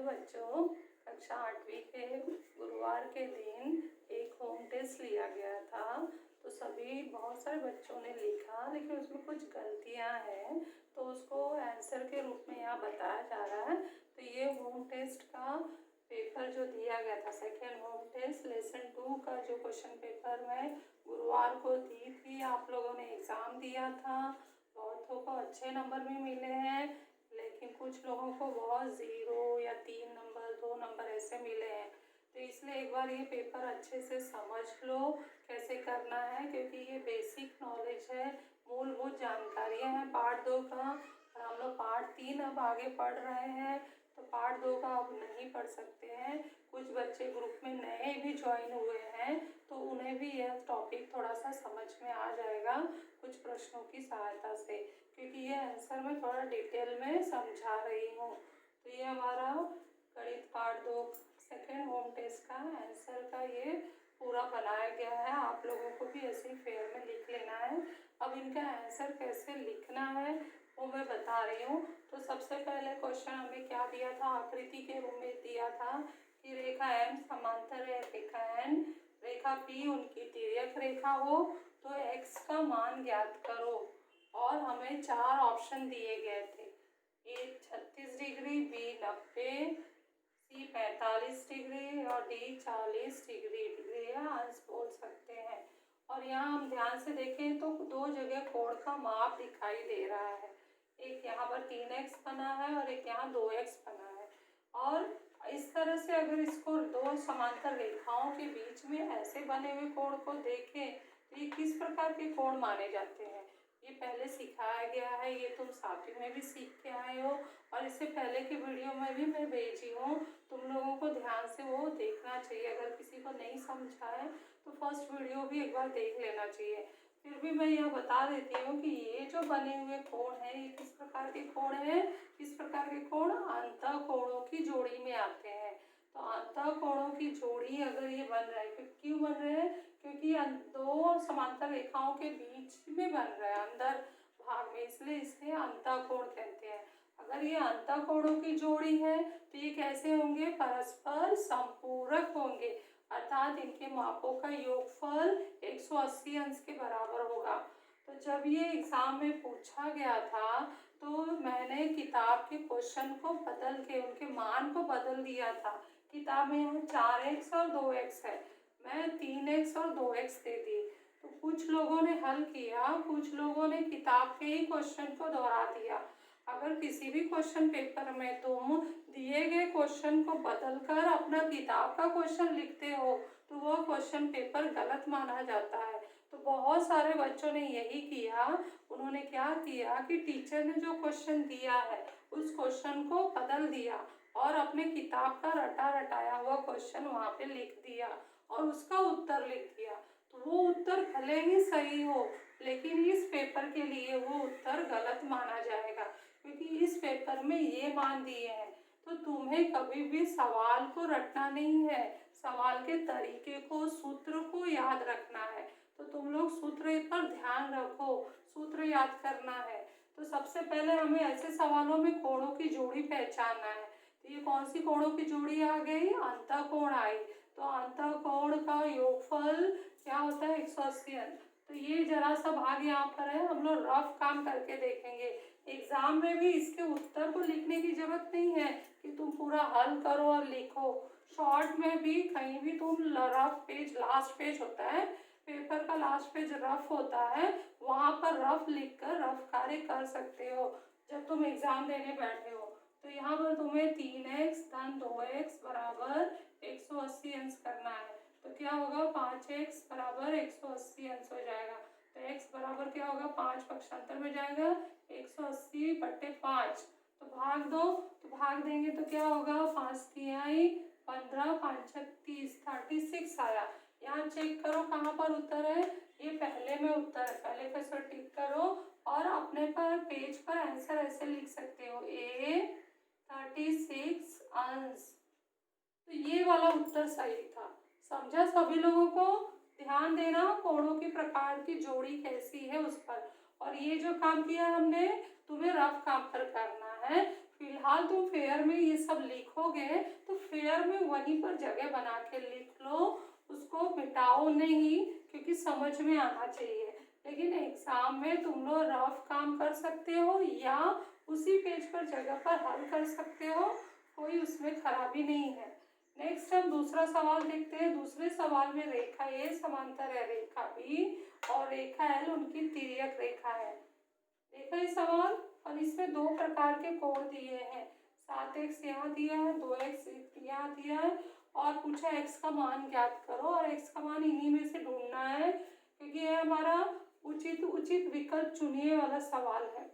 बच्चों, कक्षा 8वीं के गुरुवार के दिन एक होम टेस्ट लिया गया था। तो सभी बहुत सारे बच्चों ने लिखा, लेकिन उसमें कुछ गलतियां हैं, तो उसको आंसर के रूप में यहाँ बताया जा रहा है। तो ये होम टेस्ट का पेपर जो दिया गया था, सेकेंड होम टेस्ट लेसन 2 का जो क्वेश्चन पेपर मैं गुरुवार को दी थी, आप लोगों ने एग्ज़ाम दिया था। बहुतों को अच्छे नंबर भी मिले हैं, लेकिन कुछ लोगों को बहुत 0 या 3 नंबर 2 नंबर ऐसे मिले हैं। तो इसलिए एक बार ये पेपर अच्छे से समझ लो कैसे करना है, क्योंकि ये बेसिक नॉलेज है, मूलभूत जानकारियाँ हैं पार्ट 2 का। और हम लोग पार्ट 3 अब आगे पढ़ रहे हैं, तो पार्ट 2 का अब नहीं पढ़ सकते हैं। कुछ बच्चे ग्रुप में नए भी ज्वाइन हुए हैं, तो उन्हें भी यह टॉपिक थोड़ा सा समझ में आ जाएगा कुछ प्रश्नों की सहायता से, क्योंकि ये आंसर मैं थोड़ा डिटेल में समझा रही हूँ। तो ये हमारा गणित पार्ट 2 सेकेंड होम टेस्ट का आंसर का ये पूरा बनाया गया है। आप लोगों को भी ऐसे ही फेयर में लिख लेना है। अब इनका आंसर कैसे लिखना है वो मैं बता रही हूँ। तो सबसे पहले क्वेश्चन हमें क्या दिया था, आकृति के रूप में दिया था कि रेखा M समांतर है रेखा N, रेखा P उनकी तिर्यक रेखा हो, तो x का मान ज्ञात करो। और हमें 4 ऑप्शन दिए गए थे, A 36 degree, B 90, C 45 degree और D 40 डिग्री या अंश बोल सकते हैं। और यहाँ हम ध्यान से देखें तो 2 जगह कोण का माप दिखाई दे रहा है, एक यहाँ पर 3x बना है और एक यहाँ 2x बना है। और इस तरह से अगर इसको 2 समांतर रेखाओं के बीच में ऐसे बने हुए कोण को देखें तो ये किस प्रकार के कोण माने जाते हैं, ये पहले सिखाया गया है, ये तुम साथी में भी सीख के आए हो और इससे पहले की वीडियो में भी मैं भेजी हूँ। तुम लोगों को ध्यान से वो देखना चाहिए, अगर किसी को नहीं समझा है तो फर्स्ट वीडियो भी एक बार देख लेना चाहिए। फिर भी मैं यह बता देती हूँ कि ये जो बने हुए कोण हैं ये किस प्रकार के कोण हैं, किस प्रकार के कोण अंतः कोणों की जोड़ी में आते हैं। तो अंतः कोणों की जोड़ी अगर ये बन रहा है, क्यों बन रहे हैं, क्योंकि 2 समांतर रेखाओं के बीच में बन रहा है अंदर भाग में, इसलिए इसे अंतः कोण कहते हैं। अगर ये अंतः कोणों की जोड़ी है तो ये कैसे होंगे, परस्पर संपूरक होंगे, अर्थात इनके मापों का योगफल 180 अंश के बराबर होगा। तो जब ये एग्जाम में पूछा गया था तो मैंने किताब के क्वेश्चन को बदल के उनके मान को बदल दिया था। किताब में यहाँ 4x और 2x है, मैं 3x और 2x दे दी। तो कुछ लोगों ने हल किया, कुछ लोगों ने किताब के ही क्वेश्चन को दोहरा दिया। अगर किसी भी क्वेश्चन पेपर में तुम दिए गए क्वेश्चन को बदलकर अपना किताब का क्वेश्चन लिखते हो तो वह क्वेश्चन पेपर गलत माना जाता है। तो बहुत सारे बच्चों ने यही किया, उन्होंने क्या किया कि टीचर ने जो क्वेश्चन दिया है उस क्वेश्चन को बदल दिया और अपने किताब का रटा रटाया हुआ क्वेश्चन वहाँ पे लिख दिया और उसका उत्तर लिख दिया। तो वो उत्तर भले ही सही हो, लेकिन इस पेपर के लिए वो उत्तर गलत माना जाएगा, क्योंकि इस पेपर में ये मान दिए हैं। तो तुम्हें कभी भी सवाल को रटना नहीं है, सवाल के तरीके को, सूत्र को याद रखना है। तो तुम लोग सूत्र पर ध्यान रखो, सूत्र याद करना है। तो सबसे पहले हमें ऐसे सवालों में कोणों की जोड़ी पहचानना है। तो ये कौन सी कोणों की जोड़ी आ गई, अंतः कोण आई। तो अंतः कोण का योगफल क्या होता है, 180 अंश। तो ये जरा सा भाग यहाँ पर है, हम लोग रफ काम करके देखेंगे। एग्जाम में भी इसके उत्तर को लिखने की जरूरत नहीं है कि तुम पूरा हल करो और लिखो। शॉर्ट में भी कहीं भी तुम रफ पेज, लास्ट पेज होता है पेपर का, लास्ट पेज रफ होता है, वहां पर रफ लिखकर रफ कार्य कर सकते हो जब तुम एग्जाम देने बैठे हो। तो यहाँ पर तुम्हें 3x धन 2x बराबर 180 अंश करना है। तो क्या होगा, 5x बराबर 180 अंश हो जाएगा। तो x बराबर क्या होगा, 5 पक्षांतर में जाएगा, 180 बटे 5। तो भाग दो, तो भाग देंगे तो क्या होगा, 5 तिहाई 15, 5 30, 36 आया। यहाँ चेक करो कहाँ पर उत्तर है, ये पहले में उत्तर है, पहले पे सर टिक करो और अपने पर पेज पर आंसर ऐसे लिख सकते हो, A 36 अंश। तो ये वाला उत्तर सही था। समझा सभी लोगों को, ध्यान देना कोणों की प्रकार की जोड़ी कैसी है उस पर। और ये जो काम किया हमने, तुम्हें रफ काम पर करना है, फिलहाल तुम फेयर में ये सब लिखोगे तो फेयर में वहीं पर जगह बना के लिख लो, उसको मिटाओ नहीं, क्योंकि समझ में आना चाहिए। लेकिन एग्जाम में तुम लोग रफ काम कर सकते हो या उसी पेज पर जगह पर हल कर सकते हो, कोई उसमें खराबी नहीं है। नेक्स्ट हम दूसरा सवाल देखते हैं। दूसरे सवाल में रेखा ए समांतर है रेखा बी और रेखा एल उनकी तिर्यक रेखा है। देखा ये सवाल, और इसमें दो प्रकार के कोण दिए हैं। 7x यहाँ दिया है, 2x यहाँ दिया है और पूछा x का मान ज्ञात करो, और x का मान इन्हीं में से ढूंढना है, क्योंकि यह हमारा उचित उचित विकल्प चुनिए वाला सवाल है।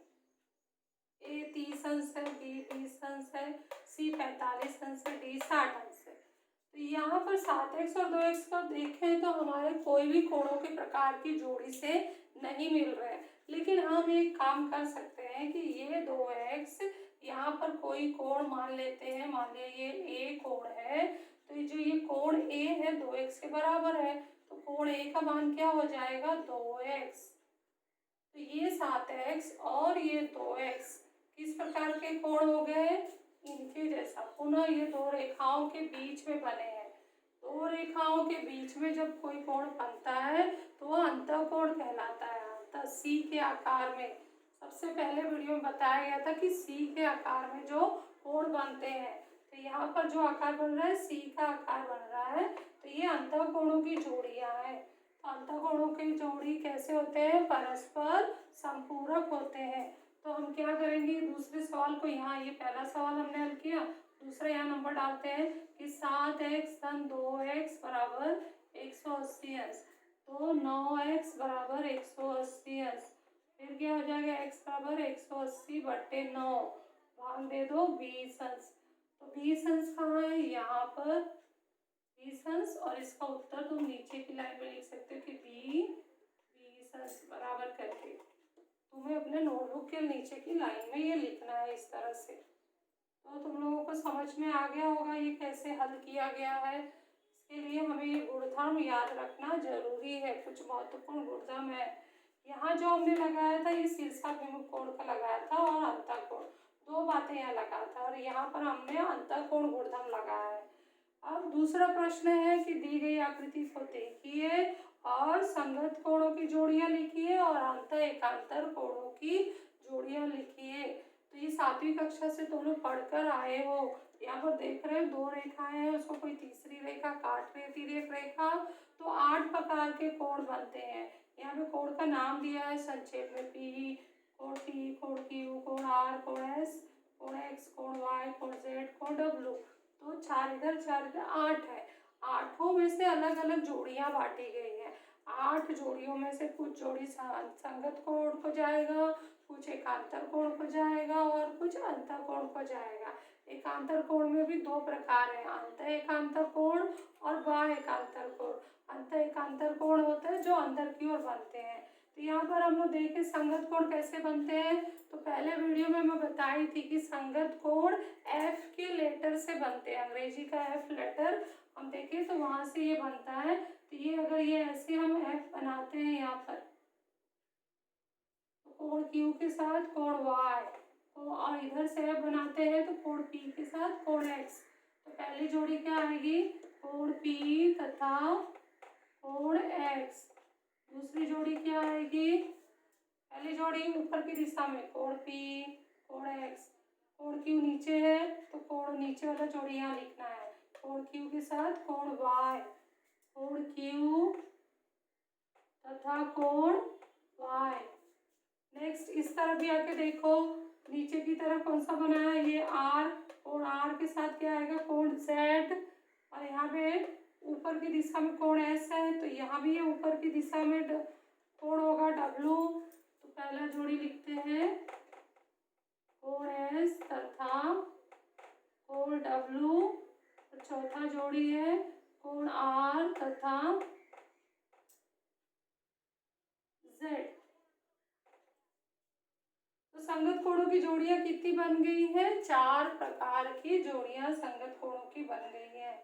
A 30 अंश है, B 20 अंश है, C 45 अंश है, D 60 अंश है। तो यहाँ पर 7x और 2x का देखें तो हमारे कोई भी कोणों के प्रकार की जोड़ी से नहीं मिल रहे हैं, लेकिन हम एक काम कर सकते हैं कि ये 2x यहाँ पर कोई कोण मान लेते हैं। मान लिया ये A कोण है, तो जो ये कोण A है 2x के बराबर है, तो कोण A का मान क्या हो जाएगा 2x। तो ये 7x और ये 2x किस प्रकार के कोण हो गए, इनके जैसा। पुनः ये दो रेखाओं के बीच में बने हैं। दो रेखाओं के बीच में जब कोई कोण बनता है तो वह अंतःकोण कहलाता है। अंतः सी के आकार में, सबसे पहले वीडियो में बताया गया था कि सी के आकार में जो कोण बनते हैं, तो यहाँ पर जो आकार बन रहा है सी का आकार बन रहा है, तो ये अंतःकोणों की जोड़ियां हैं। तो अंतःकोणों की जोड़ी कैसे होते हैं, परस्पर संपूरक होते हैं। तो हम क्या करेंगे, दूसरे सवाल को यहाँ, ये पहला सवाल हमने हल किया, दूसरा यहाँ नंबर डालते हैं कि 7x धन 2x बराबर 180 अंश, तो 9x बराबर 180 अंश। फिर क्या हो जाएगा, x बराबर 180 बट्टे 9, भाग दे दो 20 अंश। तो 20 अंश कहाँ है, यहाँ पर 20 अंश, और इसका उत्तर तुम नीचे की लाइन में लिख सकते हो कि b 20 अंश बराबर करके तुम्हें अपने नोटबुक के नीचे की लाइन में ये लिखना है इस तरह से। तो तुम लोगों को समझ में आ गया होगा ये कैसे हल किया गया है। इसके लिए हमें ये गुणधर्म याद रखना जरूरी है, कुछ महत्वपूर्ण गुणधर्म है। यहाँ जो हमने लगाया था ये शीर्षाभिमुख कोण का लगाया था और अंतःकोण, दो बातें यहाँ लगाया था, और यहाँ पर हमने अंतःकोण गुणधर्म लगाया है। अब दूसरा प्रश्न है कि दी गई आकृति को देखिए और संगत कोणों की जोड़ियां लिखिए और अंतः एकांतर कोणों की जोड़ियां लिखिए। तो ये 7वीं कक्षा से तुम लोग पढ़कर आए हो। यहाँ पर देख रहे हो दो रेखाएं हैं, उसको कोई तीसरी रेखा काट रही है, तिर्यक रेखा, तो 8 प्रकार के कोण बनते हैं। यहाँ पे कोण का नाम दिया है संक्षेप में, P, कोण T, कोण Q, कोण R, कोण S, कोण X, कोण Y, कोण Z, कोण W। तो 4 इधर 4 इधर 8 है। आठों में से अलग अलग जोड़ियां बांटी गई हैं। 8 जोड़ियों में से कुछ जोड़ी संगत कोण को जाएगा, कुछ एकांतर कोण को जाएगा और कुछ अंतः कोण को जाएगा। एकांतर कोण में भी दो प्रकार है, अंतः एकांतर कोण और बाह्य एकांतर कोण। अंतः एकांतर कोण होता है जो अंदर की ओर बनते हैं। तो यहाँ पर हम लोग देखें संगत कोण कैसे बनते हैं। तो पहले वीडियो में मैं बताई थी कि संगत कोण F के लेटर से बनते हैं, अंग्रेजी का F लेटर हम देखें तो वहां से ये बनता है। तो ये अगर ये ऐसे हम F बनाते हैं यहाँ पर, तो कोण Q के साथ कोण Y, और इधर से F बनाते हैं तो कोण P के साथ कोण X। तो पहली जोड़ी क्या आएगी, कोण P तथा कोण X। दूसरी जोड़ी क्या आएगी, पहली जोड़ी ऊपर की दिशा में कोण P कोण X, कोण Q नीचे है तो कोण नीचे वाला जोड़ी यहाँ लिखना है, कोण Q के साथ कोण Y, कोण Q तथा कोण Y। नेक्स्ट इस तरफ भी आके देखो, नीचे की तरफ कौन सा बना है, ये R, कोण R के साथ क्या आएगा, कोण Z, और यहाँ पे ऊपर की दिशा में कोण S है, तो यहाँ भी ये ऊपर की दिशा में कोण होगा W। तो पहला जोड़ी लिखते हैं कोण S तथा कोण W, और चौथा जोड़ी है कोण R तथा Z। तो संगत कोणों की जोड़ियां कितनी बन गई है, 4 प्रकार की जोड़ियां संगत कोणों की बन गई है।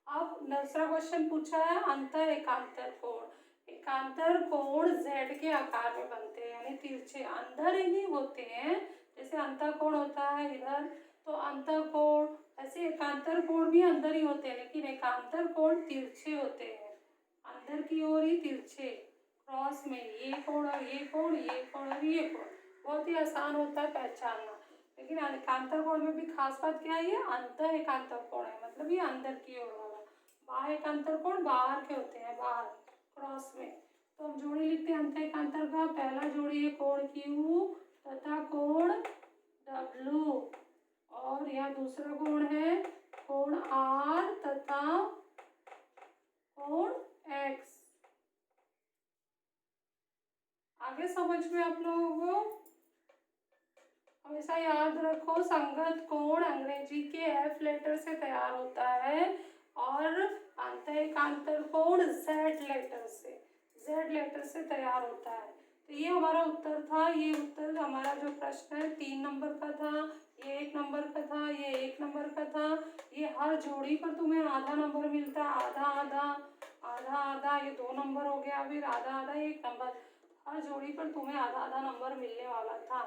अब दूसरा क्वेश्चन पूछा है अंतः एकांतर कोण। एकांतर कोण Z के आकार में बनते हैं, यानी तिरछे अंदर ही होते हैं। जैसे अंतः कोण होता है इधर तो अंतर कोण, ऐसे एकांतर कोण भी अंदर ही होते हैं, लेकिन एकांतर कोण तिरछे होते हैं, अंदर की ओर ही तिरछे, क्रॉस में ये कोण और ये कोण, ये कोण और ये कोण, बहुत ही आसान होता है पहचानना। लेकिन एकांतर कोण में भी खास बात क्या है, ये अंतर एकांतर कोण है, मतलब ये अंदर की ओर वाला। बाह्य एकांतर कोण बाहर के होते हैं, बाहर क्रॉस में। तो हम जोड़ी लिखते हैं अंतर एकांतर का, पहला जोड़ी है कोण Q तथा कोण W, और यहाँ दूसरा कोण है कोण R तथा कोण X। आगे समझ में आप लोगों को? हमेशा याद रखो संगत कोण अंग्रेजी के F लेटर से तैयार होता है और अंतर एकांतर कोण Z लेटर से तैयार होता है। तो ये हमारा उत्तर था। ये उत्तर हमारा जो प्रश्न है 3 नंबर का था, ये 1 नंबर का था, ये 1 नंबर का था। ये हर जोड़ी पर तुम्हें आधा नंबर मिलता है, आधा आधा आधा आधा, ये 2 नंबर हो गया, फिर आधा आधा 1 नंबर, हर जोड़ी पर तुम्हें आधा आधा नंबर मिलने वाला था।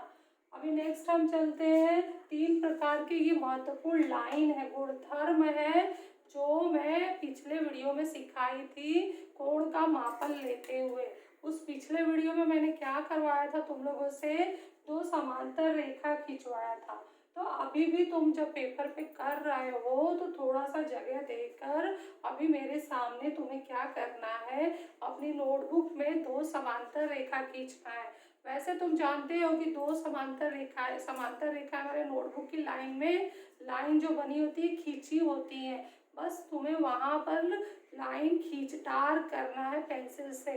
अभी नेक्स्ट हम चलते हैं 3 प्रकार की ये महत्वपूर्ण लाइन है, गुणधर्म है, जो मैं पिछले वीडियो में सिखाई थी कोण का मापन लेते हुए। उस पिछले वीडियो में मैंने क्या करवाया था तुम लोगों से, 2 समांतर रेखा खिंचवाया था। तो अभी भी तुम जब पेपर पे कर रहे हो तो थोड़ा सा जगह देकर अभी मेरे सामने तुम्हें क्या करना है, अपनी नोटबुक में 2 समांतर रेखा खींचना है। वैसे तुम जानते हो कि 2 समांतर रेखा हमारे नोटबुक की लाइन में, लाइन जो बनी होती है खींची होती है, बस तुम्हें वहां पर लाइन खींचतार करना है पेंसिल से।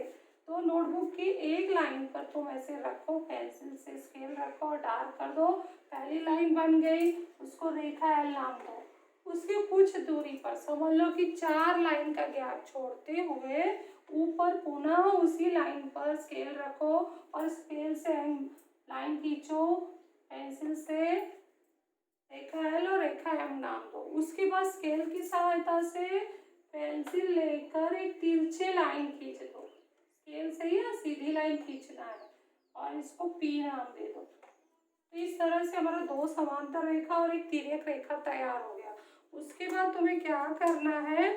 तो नोटबुक की एक लाइन पर तुम ऐसे रखो, पेंसिल से स्केल रखो और डार्क कर दो। पहली लाइन बन गई, उसको रेखा L नाम दो। उसके कुछ दूरी पर समझ लो कि 4 लाइन का गैप छोड़ते हुए ऊपर पुनः उसी लाइन पर स्केल रखो और स्केल से लाइन खींचो, पेंसिल से रेखा L और रेखा M नाम दो। उसके बाद स्केल की सहायता से पेंसिल लेकर एक तिरछे लाइन खींच दो, स्केल से ही सीधी लाइन खींचना है और इसको P नाम दे दो। तो इस तरह से हमारा 2 समांतर रेखा और एक तिर्यक रेखा तैयार हो गया। उसके बाद तुम्हें क्या करना है,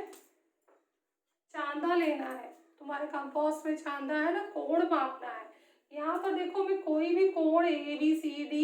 चांदा लेना है। तुम्हारे कंपास में चांदा है ना, कोण मापना है। यहाँ पर देखो मैं कोई भी कोण ABCD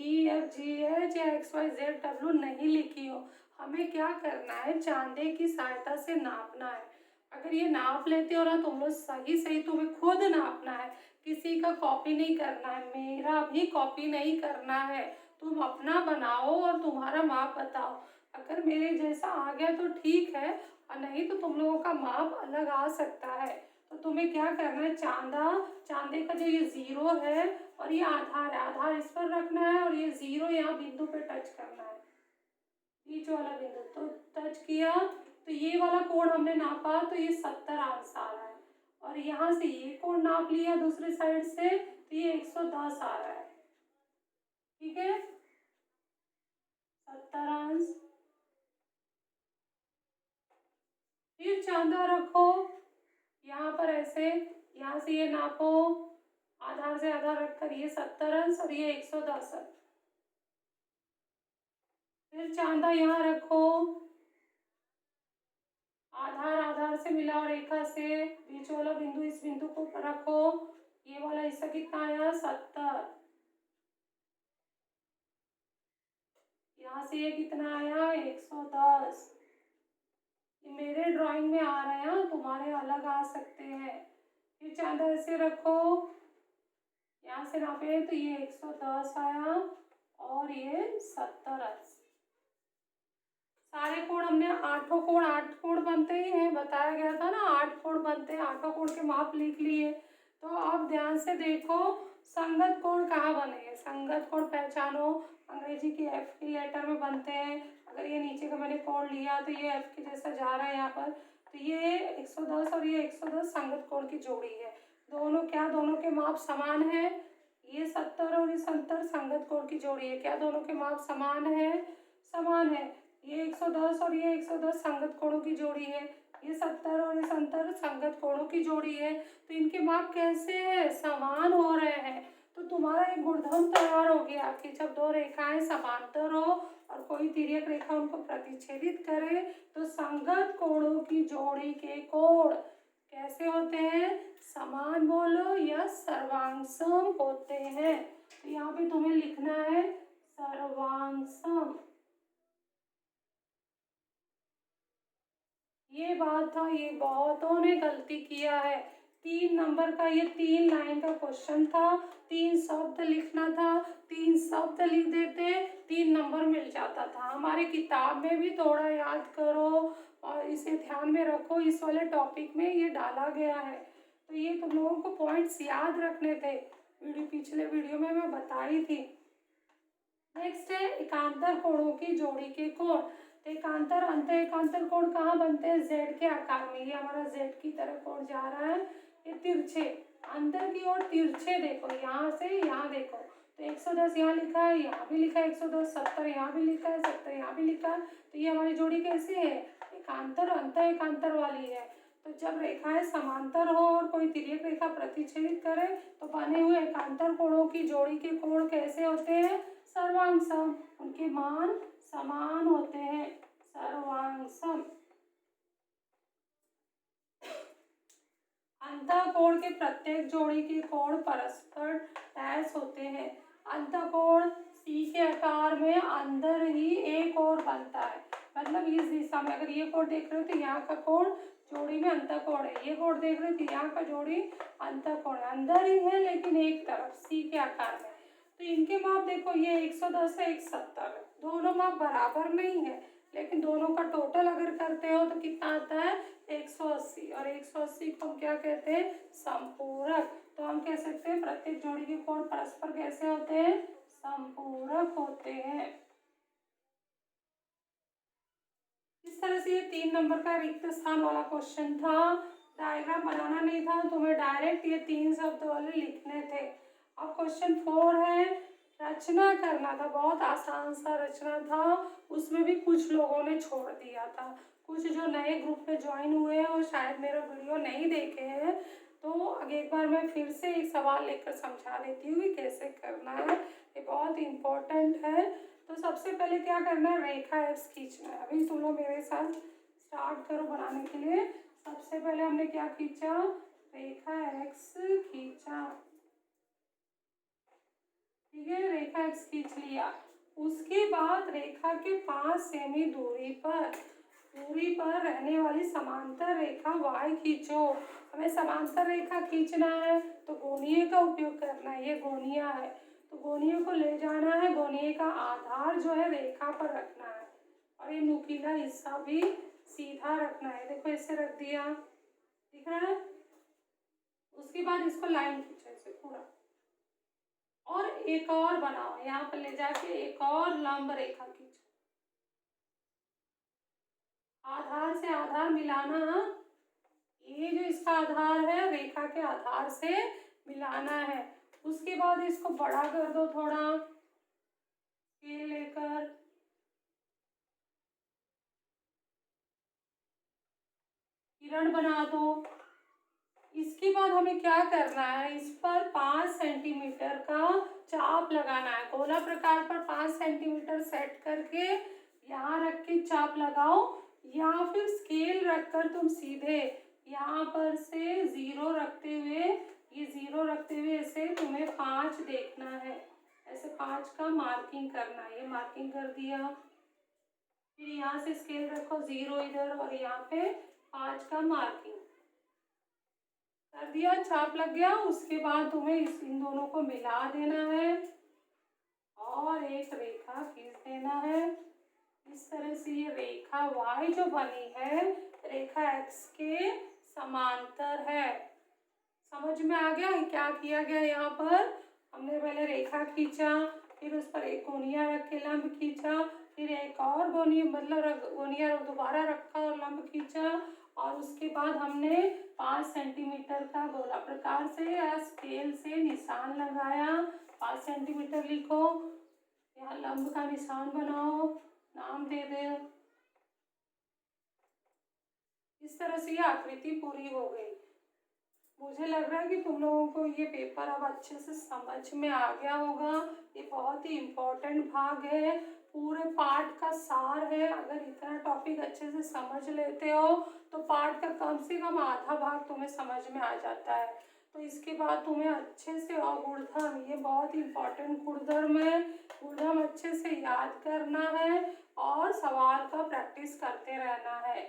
EFGH या XYZW नहीं लिखी हो। हमें क्या करना है, चांदे की सहायता से नापना है। अगर ये नाप लेते हो ना तुम लोग सही सही, तुम्हें खुद नापना है, किसी का कॉपी नहीं करना है, मेरा भी कॉपी नहीं करना है। तुम अपना बनाओ और तुम्हारा माप बताओ। अगर मेरे जैसा आ गया तो ठीक है, और नहीं तो तुम लोगों का माप अलग आ सकता है। तो तुम्हें क्या करना है, चांदे का जो ये 0 है और ये आधार है, आधार इस पर रखना है और ये 0 यहाँ बिंदु पे टच करना है, बीच वाला बिंदु। तो टच किया तो ये वाला कोण हमने नापा, तो ये 70 अंश आ रहा है। और यहाँ से ये कोण नाप लिया दूसरी साइड से, तो ये 110 आ रहा है। ठीक है, 70 अंश। फिर चांदा रखो यहाँ पर ऐसे, यहाँ से ये नापो, आधार से आधार रखकर ये 70 अंश और ये 110 अंश। फिर चांदा यहाँ रखो, आधार आधार से मिलाओ रेखा से, बीच वाला बिंदु इस बिंदु को रखो, ये वाला हिस्सा कितना आया 70, यहाँ से ये कितना आया 110। ये मेरे ड्राइंग में आ रहे हैं, तुम्हारे अलग आ सकते हैं। फिर चांदा ऐसे रखो, यहाँ से नापे तो ये 110 आया और ये 70 अंश। सारे कोण हमने 8 कोण बनते ही हैं, बताया गया था ना 8 कोण बनते हैं, 8 कोण के माप लिख लिए। तो अब ध्यान से देखो संगत कोण कहाँ बने, संगत कोण पहचानो, अंग्रेजी की F की लेटर में बनते हैं। अगर ये नीचे का मैंने कोण लिया तो ये F के जैसा जा रहा है यहाँ पर, तो ये 110 और ये 110 संगत कोण की जोड़ी है। दोनों के माप समान है, ये 70 और ये 70 संगत कोण की जोड़ी है। क्या दोनों के माप समान है? समान है। ये 110 और ये 110 संगत कोणों की जोड़ी है, ये 70 और ये 70 संगत कोणों की जोड़ी है। तो इनके माप कैसे है? समान हो रहे हैं। तो तुम्हारा एक गुणधर्म तैयार हो गया कि जब 2 रेखाएं समांतर हो और कोई तिर्यक रेखा उनको प्रतिच्छेदित करे तो संगत कोणों की जोड़ी के कोण कैसे होते हैं? समान बोलो या सर्वांगसम होते हैं। तो यहाँ पे तुम्हें लिखना है सर्वांगसम। ये बात था, ये बहुतों ने गलती किया है। 3 नंबर का ये 3 लाइन का क्वेश्चन था, 3 शब्द लिखना था, 3 शब्द लिख देते 3 नंबर मिल जाता था। हमारे किताब में भी थोड़ा याद करो और इसे ध्यान में रखो, इस वाले टॉपिक में ये डाला गया है। तो ये तुम लोगों को पॉइंट्स याद रखने थे, पिछले वीडियो में मैं बताई थी। नेक्स्ट है एकांतर कोणों की जोड़ी के कोण। एकांतर अंत एकांतर कोण कहाँ बनते हैं? जेड के आकार में। ये हमारा जेड की तरफ कोण जा रहा है, ये तिरछे अंतर की ओर तिरछे देखो, यहाँ से यहाँ देखो तो 110 यहाँ लिखा है, यहाँ भी लिखा है 110, 70 यहाँ भी लिखा है, 70 यहाँ भी लिखा है। तो ये हमारी जोड़ी कैसी है? एकांतर अंत एकांतर वाली है। तो जब रेखाएं समांतर हो और कोई तिर्यक रेखा प्रतिच्छेदित करे तो बने हुए एकांतर कोणों की जोड़ी के कोण कैसे होते हैं? सर्वांगसम। उनके मान समान होते हैं, सर्वांगसम। अंतःकोण के प्रत्येक जोड़ी के कोण परस्पर डैश होते हैं। अंतःकोण सी के आकार में अंदर ही एक और बनता है, मतलब इस दिशा में। अगर ये कोण देख रहे हो तो यहाँ का कोण जोड़ी में अंतःकोण है, ये कोण देख रहे हो तो यहाँ का जोड़ी अंतःकोण है, अंदर ही है लेकिन एक तरफ सी के आकार में। तो इनके माप देखो, ये 110 है, 170 है, दोनों माप बराबर नहीं है, लेकिन दोनों का टोटल अगर करते हो तो कितना आता है? 180। और 180 को हम क्या कहते हैं? संपूरक। तो हम कह सकते हैं प्रत्येक जोड़ी के कोण परस्पर कैसे होते हैं? संपूरक होते हैं। इस तरह से ये 3 नंबर का रिक्त स्थान वाला क्वेश्चन था। डायग्राम बनाना नहीं था, तुम्हें डायरेक्ट ये 3 शब्द वाले लिखने थे। अब क्वेश्चन 4 है, रचना करना था। बहुत आसान सा रचना था, उसमें भी कुछ लोगों ने छोड़ दिया था। कुछ जो नए ग्रुप में ज्वाइन हुए हैं वो शायद मेरा वीडियो नहीं देखे हैं, तो एक बार मैं फिर से एक सवाल लेकर समझा देती हूँ कि कैसे करना है। ये बहुत इम्पोर्टेंट है। तो सबसे पहले क्या करना है? रेखा एक्स खींचना है। अभी तुम लोग मेरे साथ स्टार्ट करो बनाने के लिए। सबसे पहले हमने क्या खींचा? रेखा एक्स खींचा, ठीक है, रेखा एक्स खींच लिया। उसके बाद रेखा के 5 सेमी दूरी पर रहने वाली समांतर रेखा y खींचो। हमें समांतर रेखा खींचना है तो गोनीय का उपयोग करना है। ये गोनिया है तो गोनीय को ले जाना है, गोनीय का आधार जो है रेखा पर रखना है और ये नुकीला हिस्सा भी सीधा रखना है। देखो ऐसे रख दिया, दिख रहा है। उसके बाद इसको लाइन खींचो ऐसे पूरा, और एक और बनाओ, यहाँ पर ले जाके एक और लंब रेखा खींचो। आधार से आधार मिलाना, ये जो इसका आधार है रेखा के आधार से मिलाना है। उसके बाद इसको बड़ा कर दो थोड़ा, स्केल लेकर किरण बना दो। इसके बाद हमें क्या करना है? इस पर 5 सेंटीमीटर का चाप लगाना है। गोला प्रकार पर 5 सेंटीमीटर सेट करके यहाँ रख के चाप लगाओ, या फिर स्केल रखकर तुम सीधे यहाँ पर से 0 रखते हुए, ये 0 रखते हुए ऐसे तुम्हें 5 देखना है। ऐसे 5 का मार्किंग करना है। ये मार्किंग कर दिया, फिर यहाँ से स्केल रखो 0 इधर और यहाँ पे 5 का मार्किंग कर दिया, चाप लग गया। उसके बाद तुम्हें इन दोनों को मिला देना है और एक रेखा खींच देना है। इस तरह से ये रेखा y जो बनी है रेखा x के समांतर है। समझ में आ गया क्या किया गया? यहाँ पर हमने पहले रेखा खींचा, फिर उस पर एक गोनिया रख के लंब खींचा, फिर एक और गोनिया मतलब गोनिया दोबारा रखा और लंब खींचा, और उसके बाद हमने 5 सेंटीमीटर का गोला प्रकार से या स्केल से निशान लगाया। 5 सेंटीमीटर लिखो, यहाँ लंब का निशान बनाओ, नाम दे दे। इस तरह से ये आकृति पूरी हो गई। मुझे लग रहा है कि तुम लोगों को ये पेपर अब अच्छे से समझ में आ गया होगा। ये बहुत ही इम्पोर्टेंट भाग है, पूरे पाठ का सार है। अगर इतना टॉपिक अच्छे से समझ लेते हो तो पाठ का कम से कम आधा भाग तुम्हें समझ में आ जाता है। तो इसके बाद तुम्हें अच्छे से गुणधर्म, ये बहुत इंपॉर्टेंट गुणधर्म है, गुणधर्म अच्छे से याद करना है और सवाल का प्रैक्टिस करते रहना है।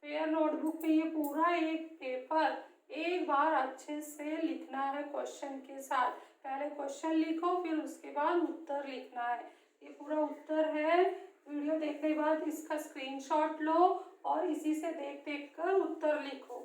फेयर नोटबुक में ये पूरा एक पेपर एक बार अच्छे से लिखना है क्वेश्चन के साथ। पहले क्वेश्चन लिखो, फिर उसके बाद उत्तर लिखना है। ये पूरा उत्तर है। वीडियो देखने के बाद इसका स्क्रीनशॉट लो और इसी से देख देख कर उत्तर लिखो।